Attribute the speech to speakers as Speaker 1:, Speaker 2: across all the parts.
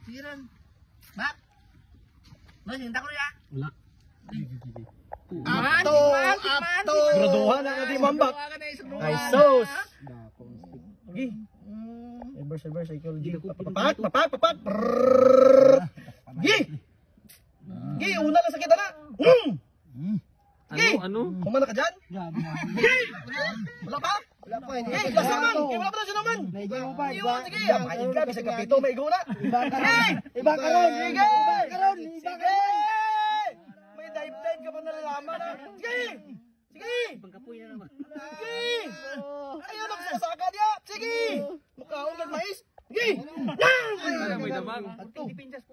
Speaker 1: Siran. Bak. Mas hinta ko ya.
Speaker 2: Wala.
Speaker 1: Ato.
Speaker 2: Graduhan na natin mambak. Ay sos. Gi. Reverse psychology. Papak. Gi. Gi, una lang sa kita na. Ano? Kumana ka dyan? Gi. Wala pa? Wala pa. Gi, gas naman. Gi, wala pa na siya naman. Naigaw mo pa. Sige, makain ka. Bisag kapito, maigaw na. Iba ka ron. Sige. May dive ka pa nalalaman. Sige. Pangkapoy na naman. Sige. Ayaw na kasasaka niya. Sige. Mukhaon kang mais. Sige.
Speaker 3: May damang.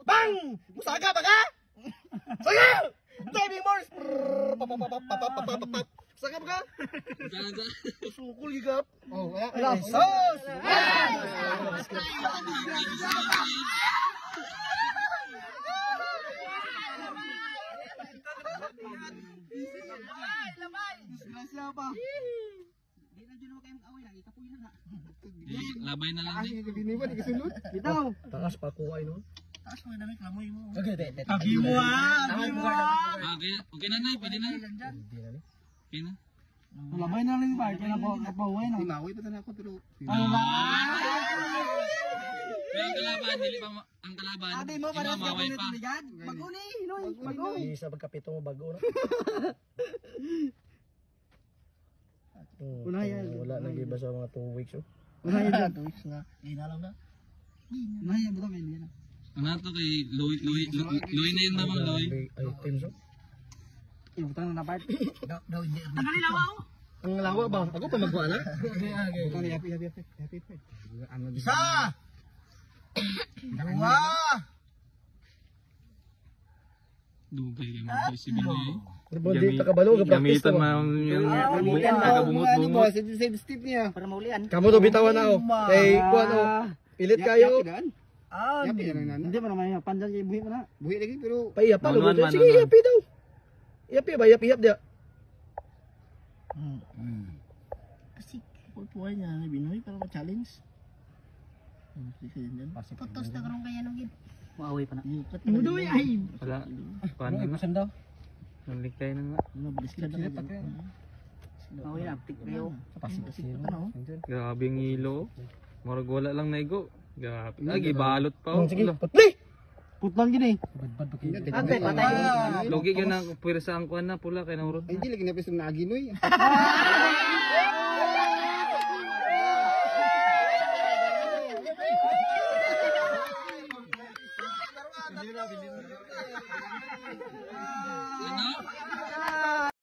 Speaker 2: Bang! Musaka ba ka? Sige. Diving Mars. Saka ba ka? Sukul gigap. Oh, wala. Sos.
Speaker 3: Labay na lang din.
Speaker 2: Bitaw. Taas pa kuha no.
Speaker 1: Taas mo na klamoy mo.
Speaker 2: Agi mo
Speaker 3: Okay na na, pwede na. Okay na.
Speaker 2: Lamay na rin ba? Kaya napahuay na. Tinaway pa na ako pero.
Speaker 3: Pero ang kalaban, dili pa ang kalaban.
Speaker 2: Ate mo para sa
Speaker 3: maway pa.
Speaker 2: Baguni, Baguni. Isa pagkapito mo bago na. Wala nang iba sa mga 2 weeks oh.
Speaker 1: Unayan 2 weeks na. Ina lang na.
Speaker 2: Unayan ba kami yan?
Speaker 3: Ano to kay Louie na yung namang Louie.
Speaker 2: Items oh. Ibutang na part.
Speaker 1: Daw hindi.
Speaker 2: Ang lawa ba? Ako pa magawa na? Happy.
Speaker 1: Isa. Dua.
Speaker 3: Dugay kay mo si Binoy.
Speaker 2: Hindi takabalo ga practice
Speaker 3: Gamitan man yung nakabungot-bungot.
Speaker 2: Save step niya.
Speaker 1: Para maulian.
Speaker 2: Kamu to bitawan na oh. Kay kuan oh. Pilit kayo.
Speaker 1: Hindi mo naman yung pandan kay buhi mo na.
Speaker 2: Buhi lagi pero paiya pa lo. Sige, yapi daw. Yapi ba? Yapi dia.
Speaker 1: Kasi pupuan niya ni Binoy para ma-challenge. Putos na karong kaya nung gid. Maaway pa na. Mudoy ay.
Speaker 3: Wala. Paano na?
Speaker 2: daw.
Speaker 3: Nalikay na nga.
Speaker 1: Ano bilis ka na. Maaway na aptik kayo. Pasig ano?
Speaker 3: Grabe ang ilo. Murag wala lang naigo. Grabe. Lagi balot pa oh.
Speaker 2: Sige, putli.
Speaker 1: Putlan gini.
Speaker 2: Ante patay.
Speaker 3: Logi ka na pwersa ang kuan na pula kay naurot.
Speaker 2: Ay di lagi na pwes na aginoy.